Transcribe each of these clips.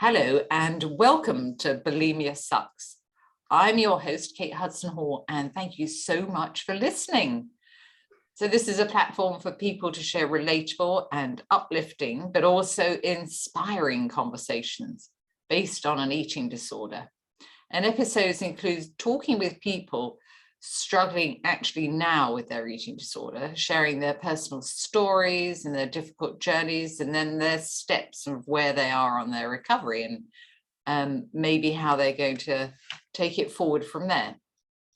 Hello and welcome to Bulimia Sucks. I'm your host, Kate Hudson-Hall, and thank you so much for listening. So this is a platform for people to share relatable and uplifting, but also inspiring conversations based on an eating disorder. And episodes include talking with people struggling actually now with their eating disorder, sharing their personal stories and their difficult journeys, and then their steps of where they are on their recovery and maybe how they're going to take it forward from there.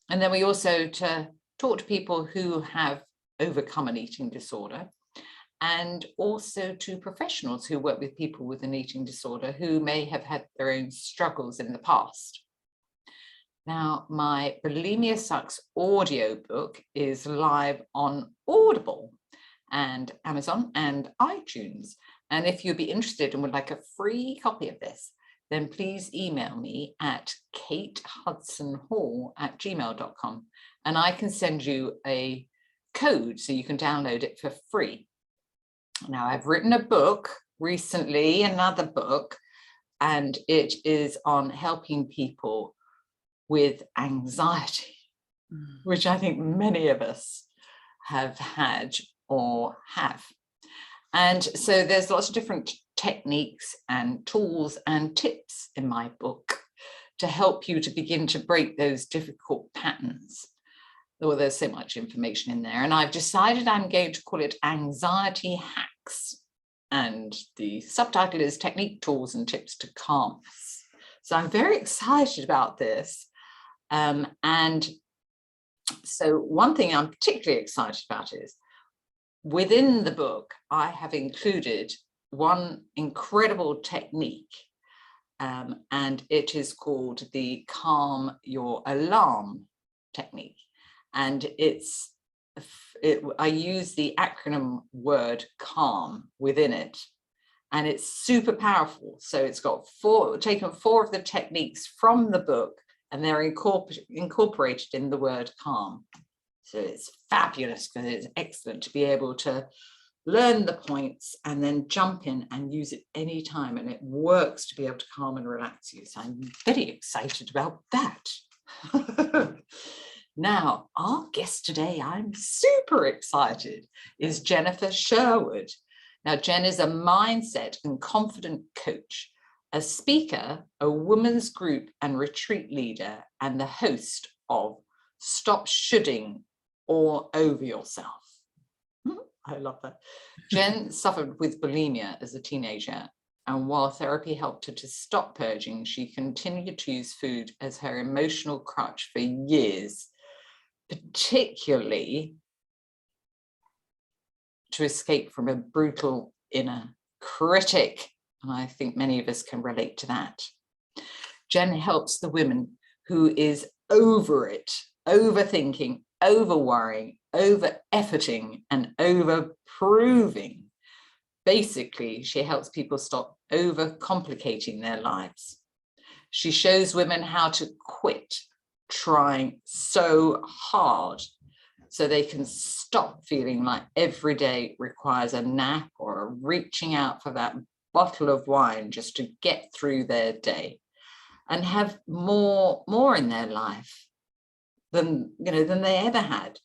And then we also talk to people who have overcome an eating disorder, and also to professionals who work with people with an eating disorder who may have had their own struggles in the past. Now, my Bulimia Sucks audiobook is live on Audible and Amazon and iTunes. And if you'd be interested and would like a free copy of this, then please email me at katehudsonhall@gmail.com, and I can send you a code so you can download it for free. Now, I've written a book recently, another book, and it is on helping people with anxiety, which I think many of us have had or have. And so there's lots of different techniques and tools and tips in my book to help you to begin to break those difficult patterns. Well, there's so much information in there, and I've decided I'm going to call it Anxiety Hacks. And the subtitle is Technique, Tools and Tips to Calmness. So I'm very excited about this. And so one thing I'm particularly excited about is within the book, I have included one incredible technique, and it is called the Calm Your Alarm technique. And I use the acronym word CALM within it, and it's super powerful. So it's got taken four of the techniques from the book, and they're incorporated in the word calm. So it's fabulous because it's excellent to be able to learn the points and then jump in and use it anytime. And it works to be able to calm and relax you. So I'm very excited about that. Now, our guest today, I'm super excited, is Jennifer Sherwood. Now, Jen is a mindset and confident coach, a speaker, a women's group and retreat leader, and the host of Stop Shoulding All Over Yourself. I love that. Jen suffered with bulimia as a teenager, and while therapy helped her to stop purging, she continued to use food as her emotional crutch for years, particularly to escape from a brutal inner critic. And I think many of us can relate to that. Jen helps the woman who is over it, overthinking, over-worrying, over-efforting, and over-proving. Basically, she helps people stop over-complicating their lives. She shows women how to quit trying so hard so they can stop feeling like every day requires a nap or a reaching out for that bottle of wine just to get through their day, and have more in their life than they ever had.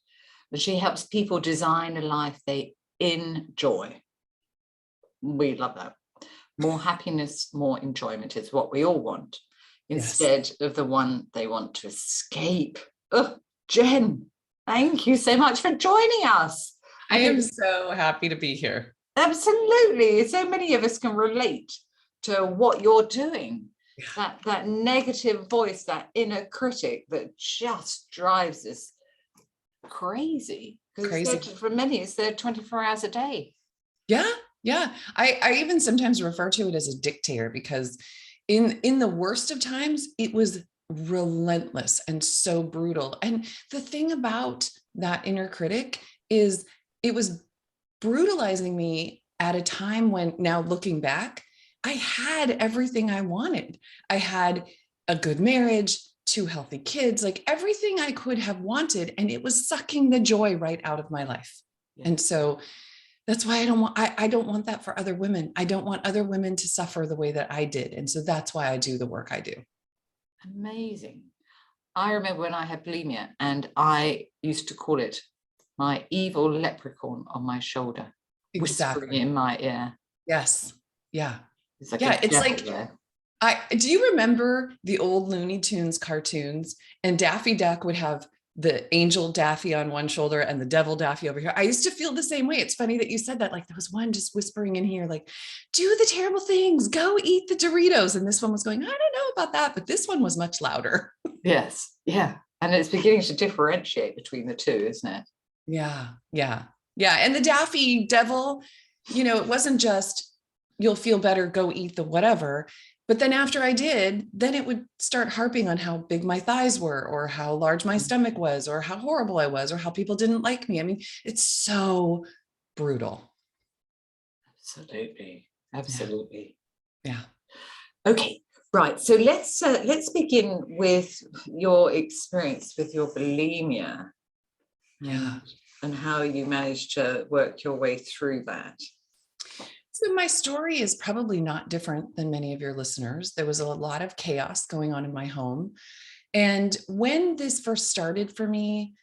But she helps people design a life they enjoy. We love that. More happiness, more enjoyment is what we all want, instead of the one they want to escape. Oh, Jen, thank you so much for joining us. I am so happy to be here. Absolutely. So many of us can relate to what you're doing. Yeah. That negative voice, that inner critic that just drives us crazy. Crazy. For many, it's there 24 hours a day. Yeah. I even sometimes refer to it as a dictator, because in the worst of times, it was relentless and so brutal. And the thing about that inner critic is it was brutalizing me at a time when, now looking back, I had everything I wanted. I had a good marriage, 2 healthy kids, like everything I could have wanted, and it was sucking the joy right out of my life. Yeah. And so That's why I don't want that for other women. I don't want other women to suffer the way that I did. And so that's why I do the work I do. Amazing. I remember when I had bulimia, and I used to call it my evil leprechaun on my shoulder, whispering in my ear. Yes. Yeah. It's like Yeah. It's devil like, there. do you remember the old Looney Tunes cartoons, and Daffy Duck would have the angel Daffy on one shoulder and the devil Daffy over here? I used to feel the same way. It's funny that you said that. Like, there was one just whispering in here, like, do the terrible things, go eat the Doritos. And this one was going, I don't know about that, but this one was much louder. Yes. Yeah. And it's beginning to differentiate between the two, isn't it? Yeah. Yeah. Yeah. And the Daffy devil, it wasn't just, you'll feel better, go eat the whatever. But then after I did, then it would start harping on how big my thighs were, or how large my stomach was, or how horrible I was, or how people didn't like me. I mean, it's so brutal. Absolutely. Absolutely. Yeah. Okay. Right. So let's begin with your experience with your bulimia. Yeah. And how you managed to work your way through that. So my story is probably not different than many of your listeners. There was a lot of chaos going on in my home. And when this first started for me,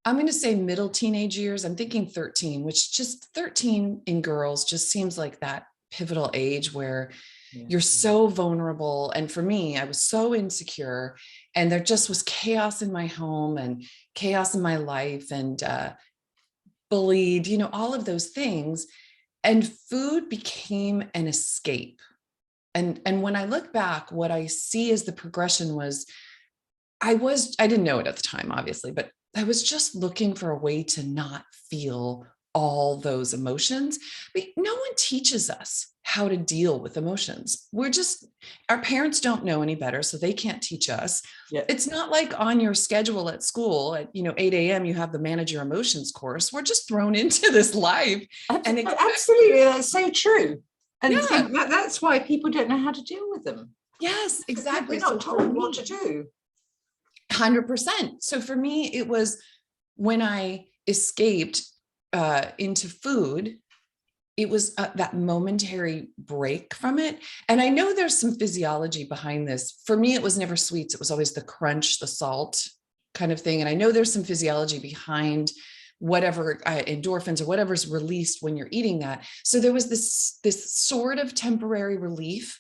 I'm going to say middle teenage years, I'm thinking 13, which just 13 in girls just seems like that pivotal age where you're so vulnerable. And for me, I was so insecure, and there just was chaos in my home and chaos in my life, and bullied, all of those things. And food became an escape. And when I look back, what I see as the progression was, I didn't know it at the time, obviously, but I was just looking for a way to not feel all those emotions. But no one teaches us how to deal with emotions. Our parents don't know any better, so they can't teach us. Yeah. It's not like on your schedule at school at 8 a.m. you have the manage your emotions course. We're just thrown into this life. And absolutely, that's so true. And yeah, that's why people don't know how to deal with them. Yes, exactly. We're not told what to do. 100%. So for me, it was when I escaped into food, it was that momentary break from it. And I know there's some physiology behind this. For me, it was never sweets. It was always the crunch, the salt kind of thing. And I know there's some physiology behind whatever endorphins or whatever's released when you're eating that. So there was this sort of temporary relief.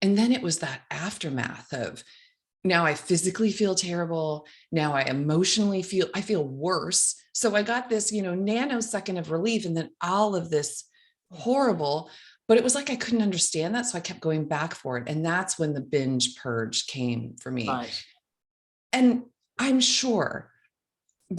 And then it was that aftermath of, now I physically feel terrible. Now I emotionally feel worse. So I got this, nanosecond of relief, and then all of this horrible, but it was like I couldn't understand that. So I kept going back for it. And that's when the binge purge came for me. Right. And I'm sure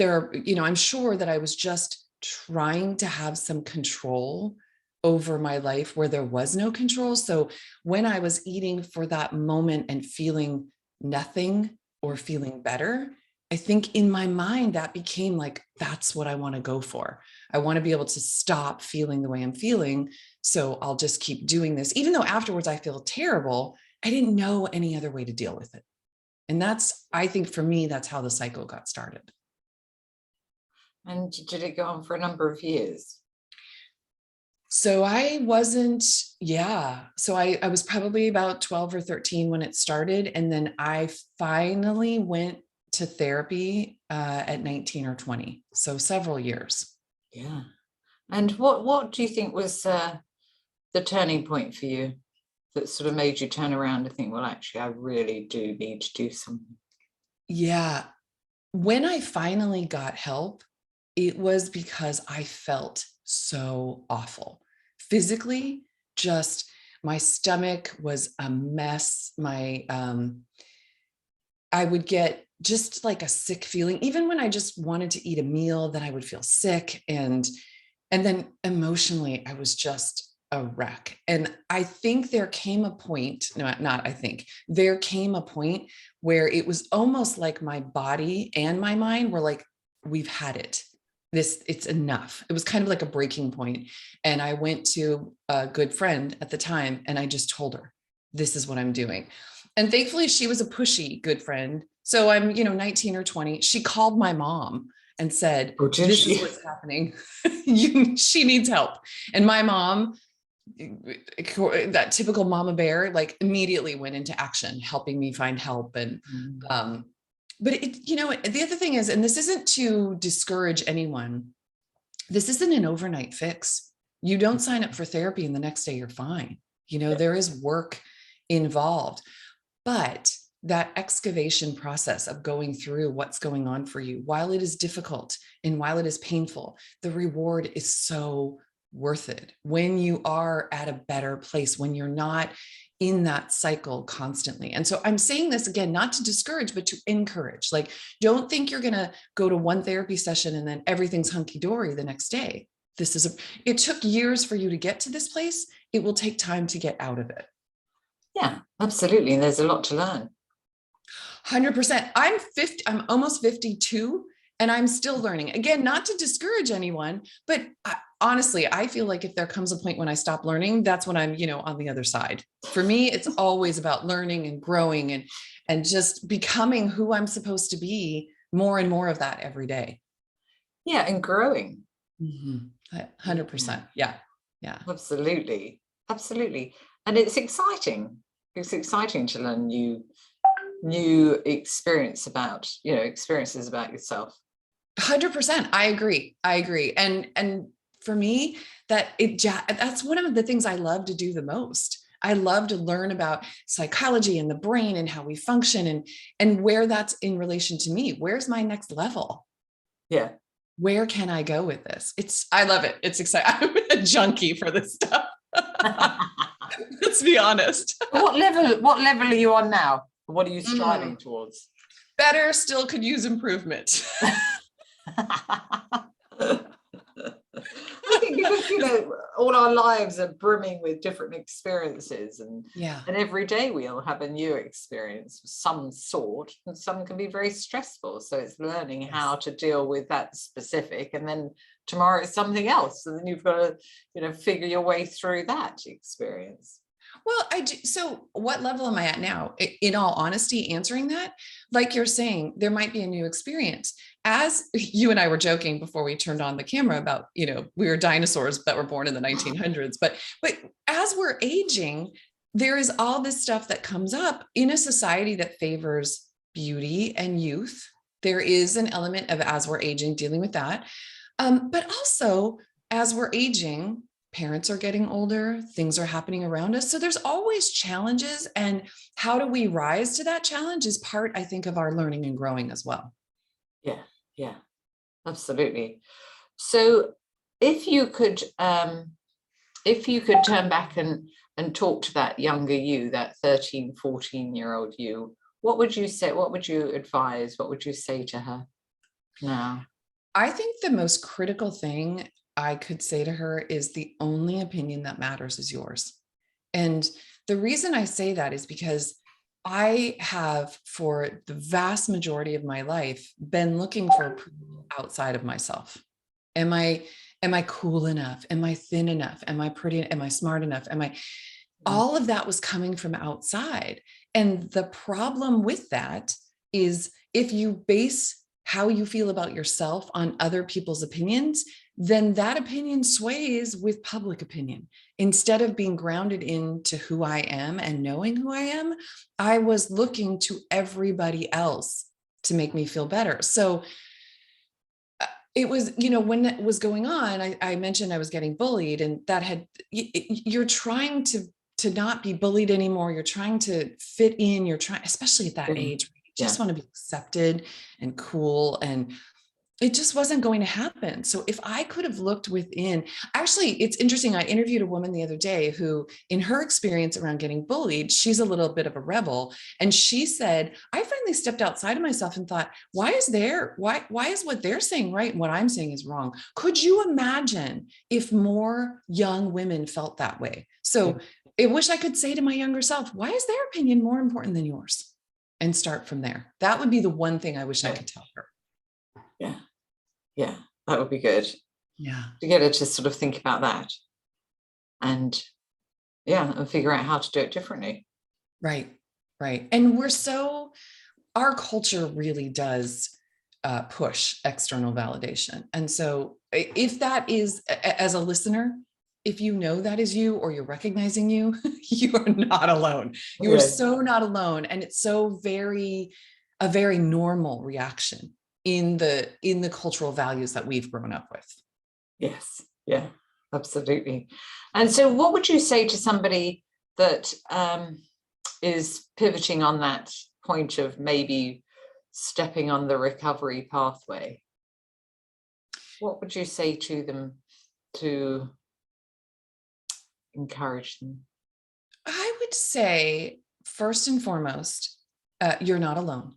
I'm sure that I was just trying to have some control over my life where there was no control. So when I was eating for that moment and feeling nothing or feeling better, I think in my mind that became like, that's what I want to go for. I want to be able to stop feeling the way I'm feeling. So I'll just keep doing this, even though afterwards I feel terrible. I didn't know any other way to deal with it. And I think for me, that's how the cycle got started. And did it go on for a number of years? So I was probably about 12 or 13 when it started. And then I finally went to therapy at 19 or 20. So several years. Yeah. And what do you think was the turning point for you that sort of made you turn around and think, well, actually, I really do need to do something? Yeah. When I finally got help, it was because I felt so awful. Physically, just my stomach was a mess. I would get just like a sick feeling. Even when I just wanted to eat a meal, then I would feel sick. And then emotionally, I was just a wreck. And I think there came a point, there came a point where it was almost like my body and my mind were like, we've had it. It's enough. It was kind of like a breaking point. And I went to a good friend at the time and I just told her, this is what I'm doing. And thankfully she was a pushy good friend. So I'm, 19 or 20. She called my mom and said, Oh, did this she? is what's happening. She needs help. And my mom, that typical mama bear, like immediately went into action, helping me find help. And, but it, you know, the other thing is, and this isn't to discourage anyone, this isn't an overnight fix. You don't sign up for therapy and the next day you're fine. You know, there is work involved, but that excavation process of going through what's going on for you, while it is difficult and while it is painful, the reward is so worth it when you are at a better place, when you're not in that cycle constantly. And so I'm saying this again, not to discourage, but to encourage. Like, don't think you're going to go to one therapy session and then everything's hunky-dory the next day. It took years for you to get to this place. It will take time to get out of it. Yeah, absolutely. And there's a lot to learn. 100%. I'm almost 52 and I'm still learning. Again, not to discourage anyone, but honestly, I feel like if there comes a point when I stop learning, that's when I'm, on the other side. For me, it's always about learning and growing and just becoming who I'm supposed to be, more and more of that every day. Yeah, and growing. 100%. Yeah. Yeah. Absolutely. Absolutely. And it's exciting. It's exciting to learn new experiences about yourself. 100%. I agree. And for me, that's one of the things I love to do the most. I love to learn about psychology and the brain and how we function and where that's in relation to me. Where's my next level? Yeah. Where can I go with this? I love it. It's exciting. I'm a junkie for this stuff. Let's be honest. What level are you on now? What are you striving towards? Better, still could use improvement. I think because all our lives are brimming with different experiences, and every day we'll have a new experience of some sort, and some can be very stressful. So it's learning how to deal with that specific, and then tomorrow it's something else, and then you've got to figure your way through that experience. Well, I do. So what level am I at now? In all honesty, answering that, like you're saying, there might be a new experience. As you and I were joking before we turned on the camera about, we were dinosaurs that were born in the 1900s, but as we're aging, there is all this stuff that comes up in a society that favors beauty and youth. There is an element of, as we're aging, dealing with that. But also as we're aging, parents are getting older, things are happening around us. So there's always challenges, and how do we rise to that challenge is part, I think, of our learning and growing as well. Yeah, absolutely. So if you could turn back and talk to that younger you, that 13, 14-year-old you, what would you say? What would you advise? What would you say to her now? I think the most critical thing I could say to her is the only opinion that matters is yours. And the reason I say that is because I have, for the vast majority of my life, been looking for approval outside of myself. Am I cool enough? Am I thin enough? Am I pretty? Am I smart enough? All of that was coming from outside. And the problem with that is, if you base how you feel about yourself on other people's opinions, then that opinion sways with public opinion. Instead of being grounded into who I am and knowing who I am, I was looking to everybody else to make me feel better. So it was, when that was going on, I mentioned I was getting bullied, and you're trying to not be bullied anymore. You're trying to fit in. You're trying, especially at that age, you just want to be accepted and cool, and it just wasn't going to happen. So if I could have looked within, actually, it's interesting. I interviewed a woman the other day who, in her experience around getting bullied, she's a little bit of a rebel. And she said, I finally stepped outside of myself and thought, why is what they're saying right and what I'm saying is wrong? Could you imagine if more young women felt that way? So I wish I could say to my younger self, why is their opinion more important than yours? And start from there. That would be the one thing I wish I could tell her. Yeah, that would be good. Yeah. To get her to sort of think about that and figure out how to do it differently. Right. And our culture really does push external validation. And so if that is, as a listener, if you know that is you, or you're recognizing you, you are not alone. You are so not alone. And it's so a very normal reaction in the cultural values that we've grown up with. Yes. Yeah, absolutely. And so what would you say to somebody that is pivoting on that point of maybe stepping on the recovery pathway? What would you say to them to encourage them? I would say, first and foremost, you're not alone.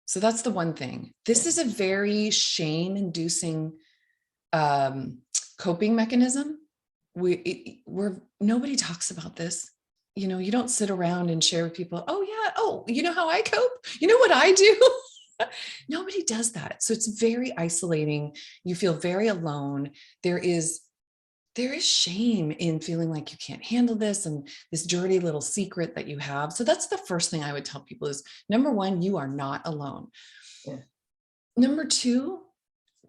So that's the one thing. This is a very shame-inducing coping mechanism. Nobody talks about this. You know, you don't sit around and share with people, oh yeah, oh, you know how I cope? You know what I do? Nobody does that. So it's very isolating. You feel very alone. There is shame in feeling like you can't handle this, and this dirty little secret that you have. So that's the first thing I would tell people is, number one, you are not alone. Yeah. Number two,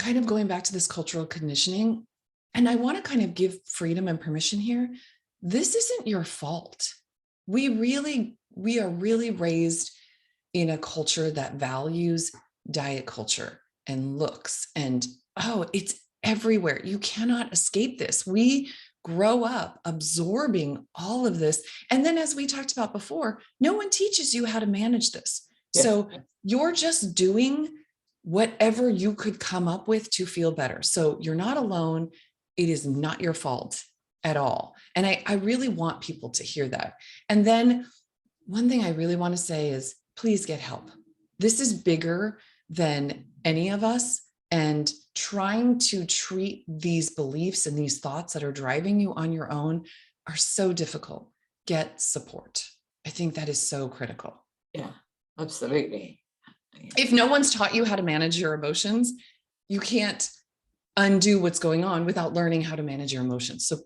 kind of going back to this cultural conditioning, and I want to kind of give freedom and permission here. This isn't your fault. We are really raised in a culture that values diet culture and looks, and it's everywhere. You cannot escape this. We grow up absorbing all of this. And then, as we talked about before, no one teaches you how to manage this. Yes. So you're just doing whatever you could come up with to feel better. So you're not alone. It is not your fault at all. And I really want people to hear that. And then one thing I really want to say is, please get help. This is bigger than any of us. And trying to treat these beliefs and these thoughts that are driving you on your own are so difficult. Get support. I think that is so critical. Yeah, absolutely. If no one's taught you how to manage your emotions, you can't undo what's going on without learning how to manage your emotions. So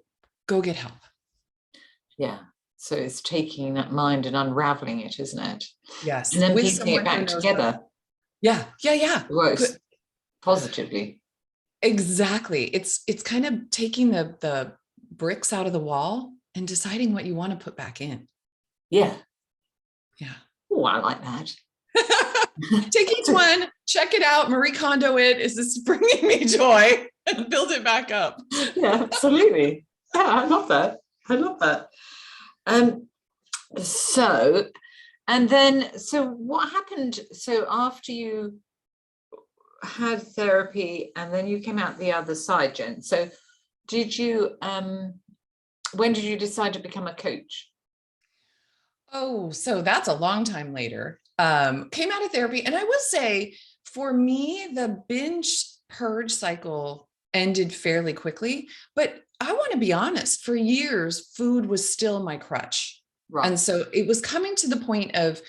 go get help. Yeah. So it's taking that mind and unraveling it, isn't it? Yes. And then piecing it back together. Yeah. It works positively. Exactly. It's kind of taking the bricks out of the wall and deciding what you want to put back in. Yeah. Yeah. Oh, I like that. Take each one, check it out, Marie Kondo it. Is this bringing me joy? And build it back up. Yeah, absolutely. Yeah, I love that. So what happened? So after you had therapy and then you came out the other side, Jen, so did you when did you decide to become a coach? Oh, so that's a long time later. Came out of therapy, and I will say, for me, the binge purge cycle ended fairly quickly, but I want to be honest, for years food was still my crutch. Right. And so it was coming to the point of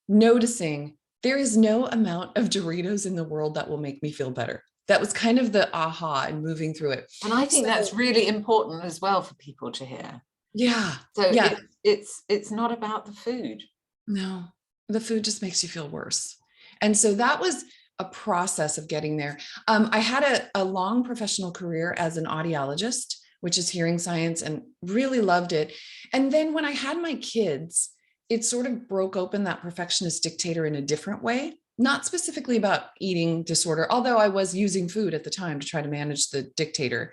noticing there is no amount of Doritos in the world that will make me feel better. That was kind of the aha and moving through it. And I think that's really important as well for people to hear. Yeah. So yeah. It's not about the food. No, the food just makes you feel worse. And so that was a process of getting there. I had a long professional career as an audiologist, which is hearing science, and really loved it. And then when I had my kids, it sort of broke open that perfectionist dictator in a different way, not specifically about eating disorder, although I was using food at the time to try to manage the dictator.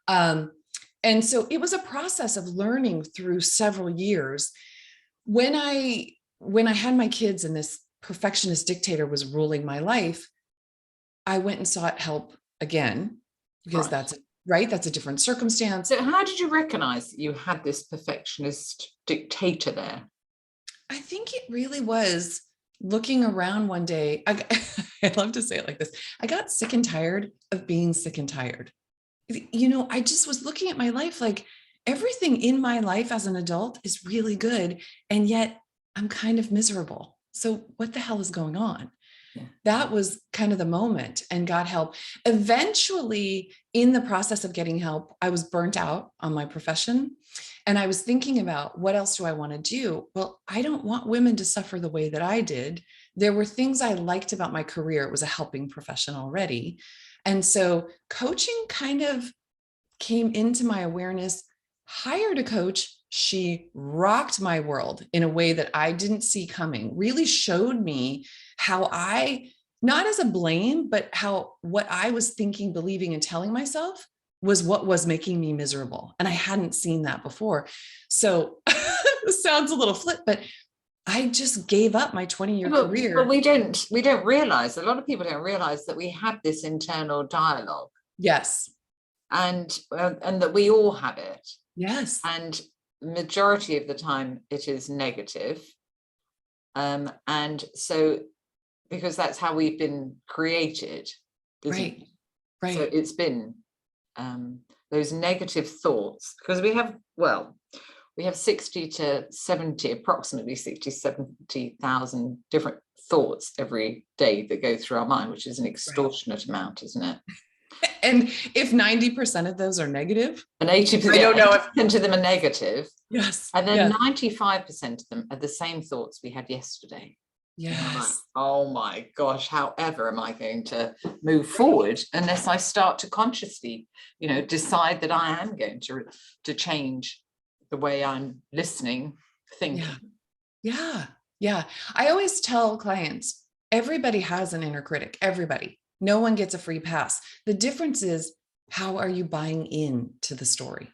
And so it was a process of learning through several years. When I had my kids and this perfectionist dictator was ruling my life, I went and sought help again, because that's a different circumstance. So how did you recognize that you had this perfectionist dictator there? I think it really was looking around one day. I love to say it like this. I got sick and tired of being sick and tired. You know, I just was looking at my life like everything in my life as an adult is really good, and yet I'm kind of miserable. So what the hell is going on? That was kind of the moment, and got help. Eventually, in the process of getting help, I was burnt out on my profession. And I was thinking about, what else do I want to do? Well, I don't want women to suffer the way that I did. There were things I liked about my career. It was a helping profession already. And so coaching kind of came into my awareness. Hired a coach. She rocked my world in a way that I didn't see coming, really showed me how I, not as a blame, but how what I was thinking, believing, and telling myself was what was making me miserable. And I hadn't seen that before. So this sounds a little flip, but I just gave up my 20-year career. But we don't realize, a lot of people don't realize that we have this internal dialogue. Yes. And that we all have it. Yes. And majority of the time it is negative. And so, because that's how we've been created. Right. Right. So it's been those negative thoughts, because we have 60 to 70, approximately 60, 70,000 different thoughts every day that go through our mind, which is an extortionate amount, isn't it? And if 90% of those are negative, and 80%, I don't know if 80% of them are negative. Yes. And then yes. 95% of them are the same thoughts we had yesterday. Yes. Like, oh my gosh, however am I going to move forward unless I start to consciously, decide that I am going to change the way I'm listening, thinking. Yeah. Yeah. I always tell clients, everybody has an inner critic, everybody. No one gets a free pass. The difference is, how are you buying into the story?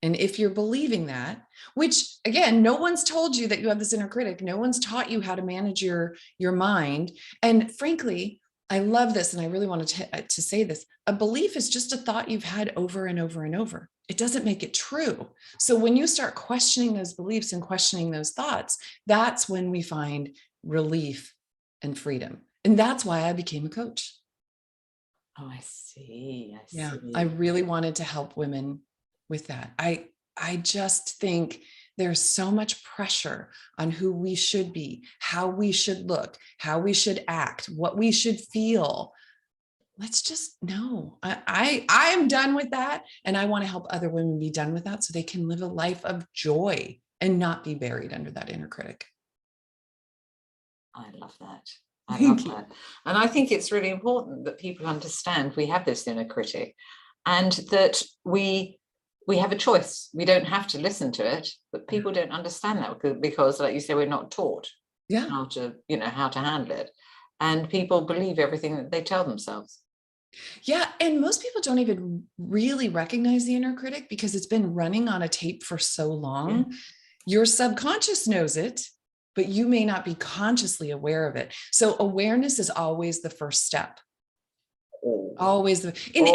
And if you're believing that, which again, no one's told you that you have this inner critic, no one's taught you how to manage your mind. And frankly, I love this. And I really wanted to say this. A belief is just a thought you've had over and over and over. It doesn't make it true. So when you start questioning those beliefs and questioning those thoughts, that's when we find relief and freedom. And that's why I became a coach. Oh, I see. Yeah, I really wanted to help women with that. I just think there's so much pressure on who we should be, how we should look, how we should act, what we should feel. Let's just know. I am done with that. And I want to help other women be done with that so they can live a life of joy and not be buried under that inner critic. I love that. I love that. And I think it's really important that people understand we have this inner critic, and that we have a choice. We don't have to listen to it, but people don't understand that because, like you say, we're not taught how to handle it. And people believe everything that they tell themselves. Yeah. And most people don't even really recognize the inner critic because it's been running on a tape for so long. Yeah. Your subconscious knows it, but you may not be consciously aware of it. So awareness is always the first step. Always in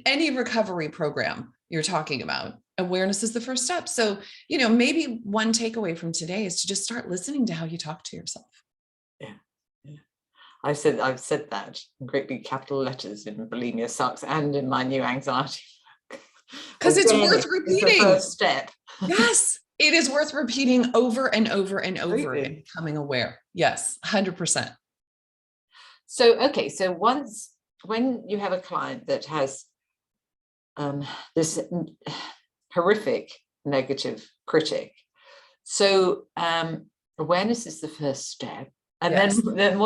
any recovery program you're talking about, awareness is the first step. So, maybe one takeaway from today is to just start listening to how you talk to yourself. Yeah. I've said that in great big capital letters in Bulimia Sucks and in my new anxiety. Because it's worth repeating. It's the first step. Yes. It is worth repeating over and over and over and becoming aware. Yes, 100%. So, okay. So when you have a client that has this horrific negative critic, so awareness is the first step. And then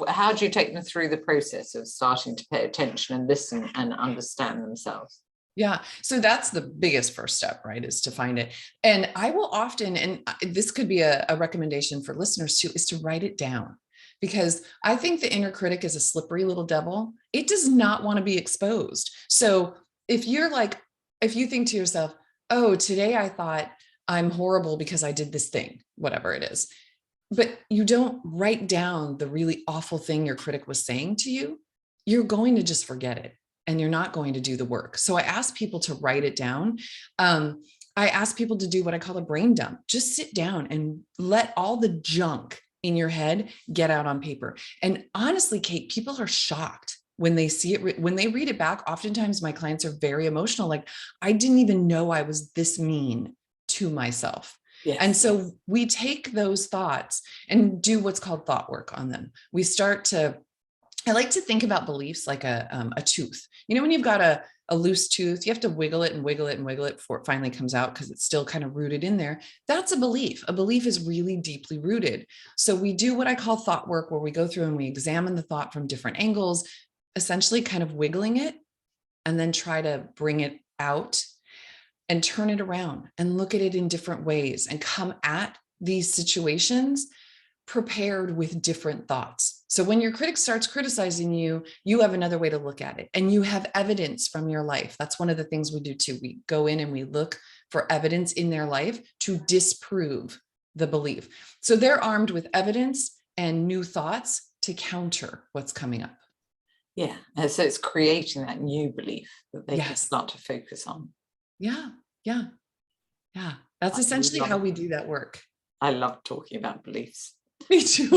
how do you take them through the process of starting to pay attention and listen and understand themselves? Yeah. So that's the biggest first step, right? Is to find it. And I will often, and this could be a recommendation for listeners too, is to write it down, because I think the inner critic is a slippery little devil. It does not want to be exposed. So if you think to yourself, oh, today I thought I'm horrible because I did this thing, whatever it is, but you don't write down the really awful thing your critic was saying to you, you're going to just forget it. And you're not going to do the work. So I ask people to write it down. I ask people to do what I call a brain dump. Just sit down and let all the junk in your head get out on paper. And honestly, Kate, people are shocked when they see it, when they read it back. Oftentimes my clients are very emotional. Like, I didn't even know I was this mean to myself. Yes. And so we take those thoughts and do what's called thought work on them. I like to think about beliefs like a tooth. You know, when you've got a loose tooth, you have to wiggle it and wiggle it and wiggle it before it finally comes out because it's still kind of rooted in there. That's a belief. A belief is really deeply rooted. So we do what I call thought work, where we go through and we examine the thought from different angles, essentially kind of wiggling it, and then try to bring it out and turn it around and look at it in different ways and come at these situations prepared with different thoughts. So when your critic starts criticizing you, you have another way to look at it, and you have evidence from your life. That's one of the things we do too. We go in and we look for evidence in their life to disprove the belief. So they're armed with evidence and new thoughts to counter what's coming up. Yeah. And so it's creating that new belief that they can Yes. start to focus on. Yeah. Yeah. Yeah. That's I essentially love how it. we do that work. I love talking about beliefs. Me too.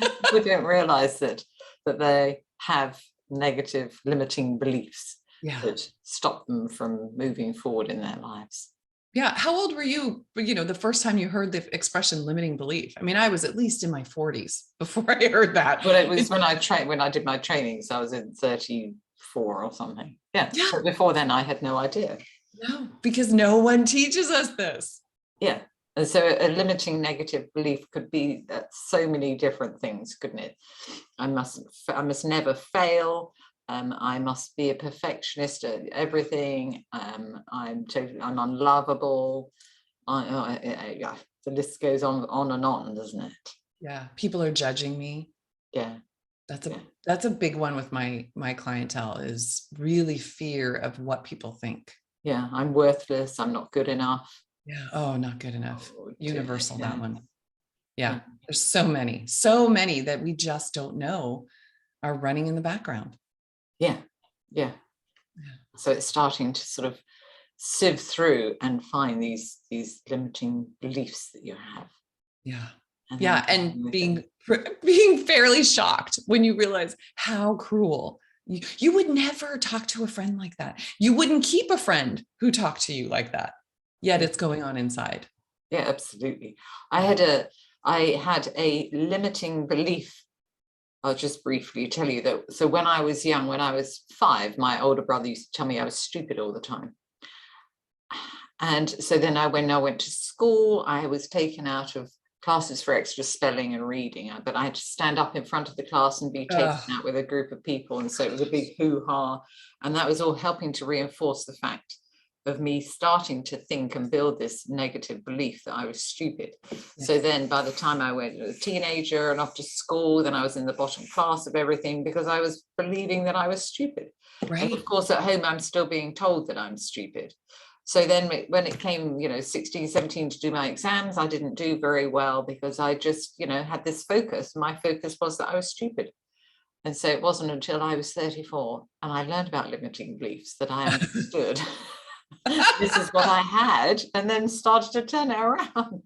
People don't realize that they have negative limiting beliefs Yeah. that stop them from moving forward in their lives. Yeah. How old were you, the first time you heard the expression limiting belief? I mean, I was at least in my 40s before I heard that. But it was when I did my training, so I was in 34 or something. Yeah. Yeah. But before then I had no idea. No, because no one teaches us this. Yeah. And so a limiting negative belief could be so many different things, couldn't it? I must never fail. I must be a perfectionist at everything. I'm unlovable. Yeah, the list goes on and on, doesn't it? Yeah. People are judging me. Yeah. That's a big one with my clientele, is really fear of what people think. Yeah. I'm worthless. I'm not good enough. Yeah. Oh, not good enough. Oh, Universal, yeah. that one. Yeah. There's so many that we just don't know are running in the background. Yeah. So it's starting to sort of sieve through and find these limiting beliefs that you have. Yeah. And And being fairly shocked when you realize how cruel. You would never talk to a friend like that. You wouldn't keep a friend who talked to you like that. Yet it's going on inside. Yeah, absolutely. I had a limiting belief. I'll just briefly tell you that. So when I was young, when I was 5, my older brother used to tell me I was stupid all the time. And so then when I went to school, I was taken out of classes for extra spelling and reading, but I had to stand up in front of the class and be taken out with a group of people. And so it was a big hoo-ha. And that was all helping to reinforce the fact of me starting to think and build this negative belief that I was stupid. Yes. So then by the time I went as a teenager and off to school, then I was in the bottom class of everything because I was believing that I was stupid. Right. And of course, at home, I'm still being told that I'm stupid. So then when it came, 16, 17 to do my exams, I didn't do very well because I just, had this focus. My focus was that I was stupid. And so it wasn't until I was 34 and I learned about limiting beliefs that I understood this is what I had, and then started to turn it around.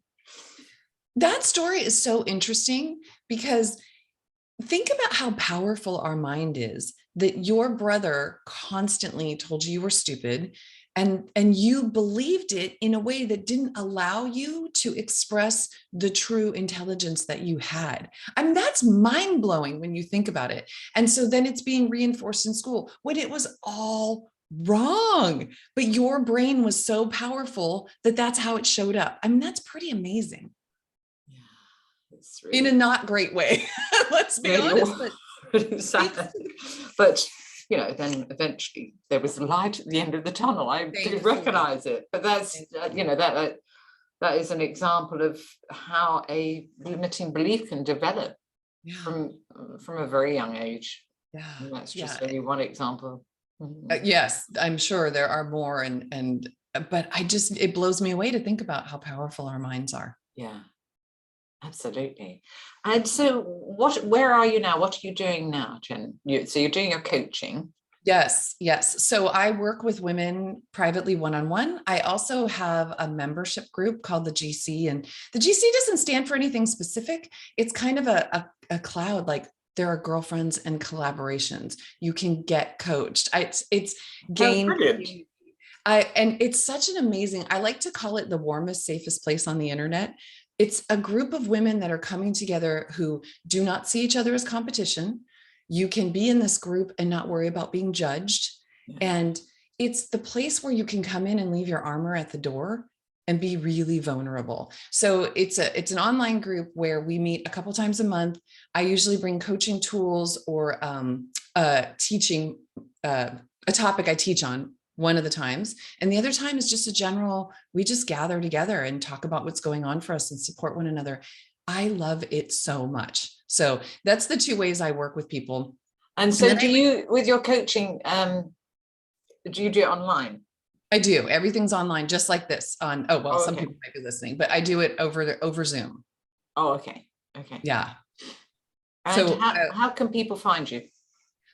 That story is so interesting because think about how powerful our mind is, that your brother constantly told you were stupid, and you believed it in a way that didn't allow you to express the true intelligence that you had. I mean, that's mind-blowing when you think about it. And so then it's being reinforced in school when it was all wrong, but your brain was so powerful that that's how it showed up. I mean, that's pretty amazing. Yeah, it's really in a not great way. Let's be honest. But then eventually there was light at the end of the tunnel. I do recognize it, but that's that is an example of how a limiting belief can develop from a very young age. Yeah, and that's just only one example. Yes, I'm sure there are more, but it blows me away to think about how powerful our minds are. Yeah, absolutely. And so where are you now? What are you doing now, Jen? So you're doing your coaching. Yes. So I work with women privately one-on-one. I also have a membership group called the GC, and the GC doesn't stand for anything specific. It's kind of a cloud, like there are girlfriends and collaborations. You can get coached. It's gain. And it's such an amazing, I like to call it the warmest, safest place on the internet. It's a group of women that are coming together who do not see each other as competition. You can be in this group and not worry about being judged. Yeah. And it's the place where you can come in and leave your armor at the door and be really vulnerable. So it's an online group where we meet a couple times a month. I usually bring coaching tools or teaching a topic I teach on one of the times. And the other time is just a general, we just gather together and talk about what's going on for us and support one another. I love it so much. So that's the two ways I work with people. And so do you, with your coaching, do you do it online? I do. Everything's online, just like this on, oh, well, some okay. people might be listening, but I do it over Zoom. Oh, okay. Okay. Yeah. And so how can people find you?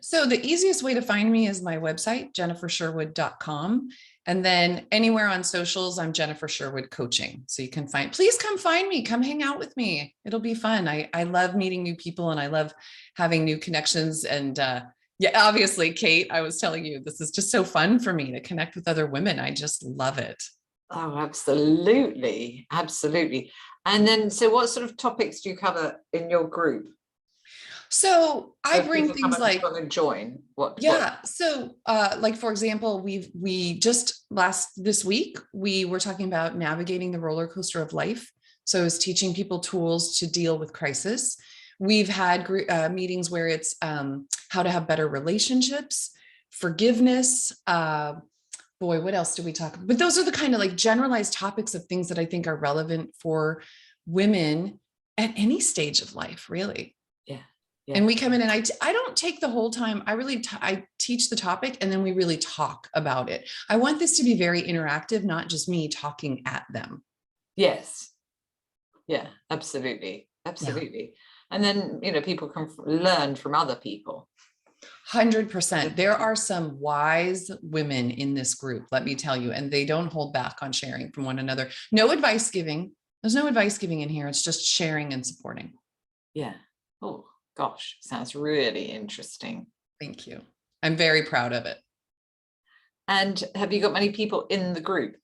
So the easiest way to find me is my website, jennifersherwood.com. And then anywhere on socials, I'm Jennifer Sherwood Coaching. So you can please come find me, come hang out with me. It'll be fun. I love meeting new people and I love having new connections. And yeah, obviously, Kate, I was telling you, this is just so fun for me to connect with other women. I just love it. Oh, absolutely. Absolutely. And then, so what sort of topics do you cover in your group? So I bring things like, join. So like, for example, we just this week, we were talking about navigating the roller coaster of life. So it's teaching people tools to deal with crisis. We've had meetings where it's how to have better relationships, forgiveness. Boy, what else do we talk about? But those are the kind of like generalized topics of things that I think are relevant for women at any stage of life, really. Yeah. And we come in and I don't take the whole time. I teach the topic and then we really talk about it. I want this to be very interactive, not just me talking at them. Yes. Yeah, absolutely. Absolutely. Yeah. And then, people can learn from other people. 100%. There are some wise women in this group, let me tell you, and they don't hold back on sharing from one another. No advice giving. There's no advice giving in here. It's just sharing and supporting. Yeah. Oh. Gosh, sounds really interesting. Thank you. I'm very proud of it. And have you got many people in the group?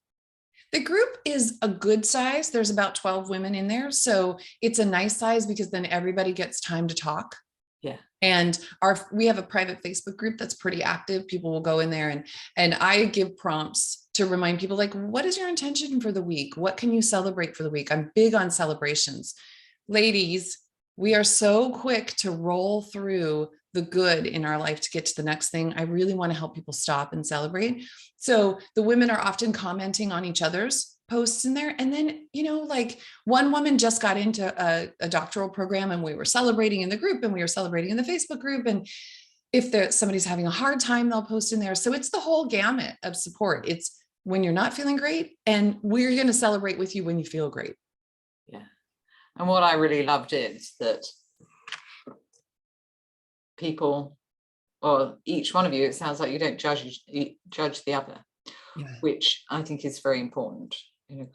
The group is a good size. There's about 12 women in there. So it's a nice size because then everybody gets time to talk. Yeah. And we have a private Facebook group that's pretty active. People will go in there and I give prompts to remind people, like, what is your intention for the week? What can you celebrate for the week? I'm big on celebrations. Ladies, we are so quick to roll through the good in our life to get to the next thing. I really want to help people stop and celebrate. So the women are often commenting on each other's posts in there. And then, like one woman just got into a doctoral program and we were celebrating in the group and we were celebrating in the Facebook group. And if somebody's having a hard time, they'll post in there. So it's the whole gamut of support. It's when you're not feeling great and we're going to celebrate with you when you feel great. Yeah. And what I really loved is that people, or each one of you, it sounds like you don't judge the other, which I think is very important.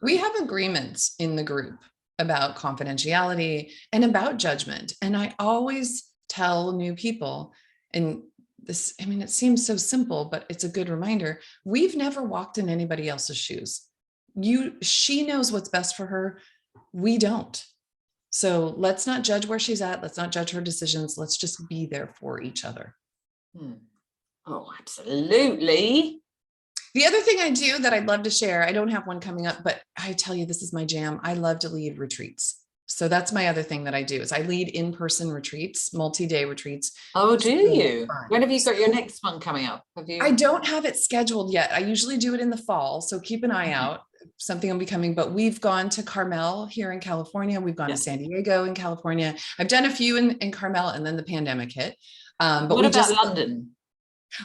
We have agreements in the group about confidentiality and about judgment. And I always tell new people, and this, it seems so simple, but it's a good reminder. We've never walked in anybody else's shoes. She knows what's best for her. We don't. So let's not judge where she's at. Let's not judge her decisions. Let's just be there for each other. Oh, absolutely. The other thing I do that I'd love to share, I don't have one coming up, but I tell you, this is my jam. I love to lead retreats. So that's my other thing that I do is I lead in-person retreats, multi-day retreats. Oh, do you? When have you got your next one coming up? I don't have it scheduled yet. I usually do it in the fall. So keep an eye out. Something will be coming, but we've gone to Carmel here in California. We've gone to San Diego in California. I've done a few in Carmel and then the pandemic hit. But what about London?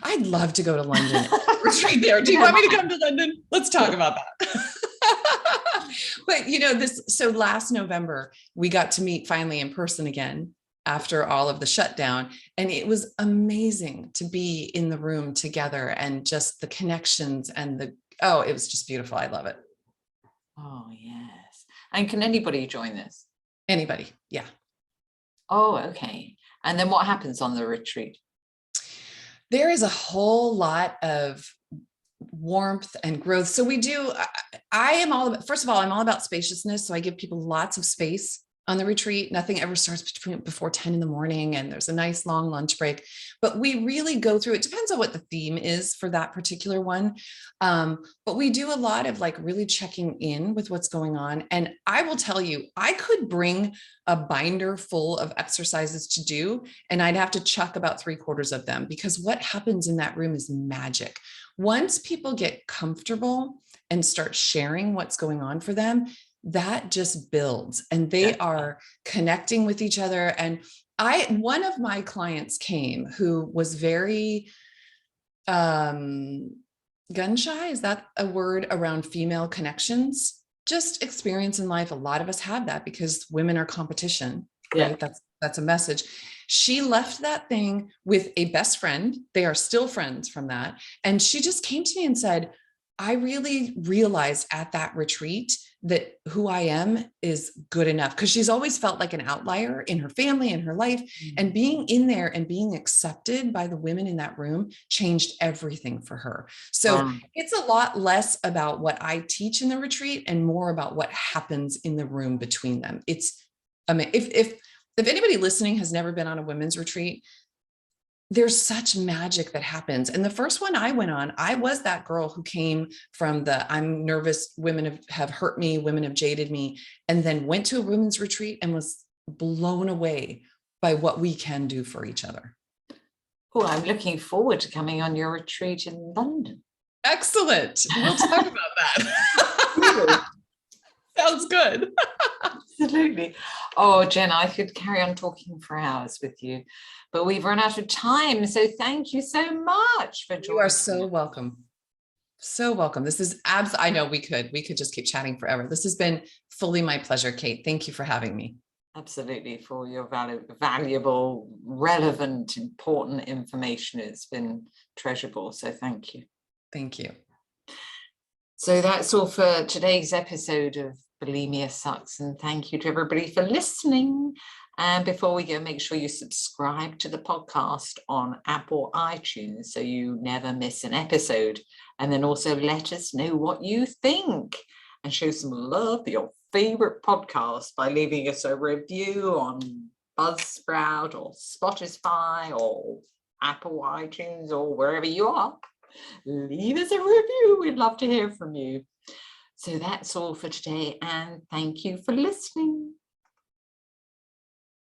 I'd love to go to London. Retreat there. Do you want me to come to London? Let's talk about that. But so last November, we got to meet finally in person again after all of the shutdown. And it was amazing to be in the room together and just the connections and it was just beautiful. I love it. Oh, yes. And can anybody join this? Anybody. Yeah. Oh, okay. And then what happens on the retreat? There is a whole lot of warmth and growth. So we do, I am all about, first of all, I'm all about spaciousness. So I give people lots of space on the retreat. Nothing ever starts before 10 in the morning, and there's a nice long lunch break, but we really go through, it depends on what the theme is for that particular one. But we do a lot of like really checking in with what's going on. And I will tell you, I could bring a binder full of exercises to do, and I'd have to chuck about 3/4 of them, because what happens in that room is magic. Once people get comfortable and start sharing what's going on for them, that just builds, and they are connecting with each other. And one of my clients came who was very gun shy. Is that a word around female connections? Just experience in life. A lot of us have that because women are competition, right? That's a message. She left that thing with a best friend. They are still friends from that. And she just came to me and said, I really realized at that retreat that who I am is good enough, because she's always felt like an outlier in her family and her life. And being in there and being accepted by the women in that room changed everything for her. So it's a lot less about what I teach in the retreat and more about what happens in the room between them. It's, I mean, if anybody listening has never been on a women's retreat, there's such magic that happens. And the first one I went on, I was that girl who came from the, I'm nervous, women have hurt me, women have jaded me, and then went to a women's retreat and was blown away by what we can do for each other. Oh, I'm looking forward to coming on your retreat in London. Excellent. We'll talk about that. Sounds good. Absolutely. Oh, Jen, I could carry on talking for hours with you, but we've run out of time. So thank you so much for joining. You are so welcome. So welcome. This is I know we could just keep chatting forever. This has been fully my pleasure, Kate. Thank you for having me. Absolutely, for your valuable, relevant, important information. It's been treasurable. So thank you. Thank you. So that's all for today's episode of Bulimia Sucks, and thank you to everybody for listening. And before we go, make sure you subscribe to the podcast on Apple iTunes so you never miss an episode. And then also let us know what you think and show some love for your favorite podcast by leaving us a review on Buzzsprout or Spotify or Apple iTunes or wherever you are. Leave us a review. We'd love to hear from you. So that's all for today, and thank you for listening.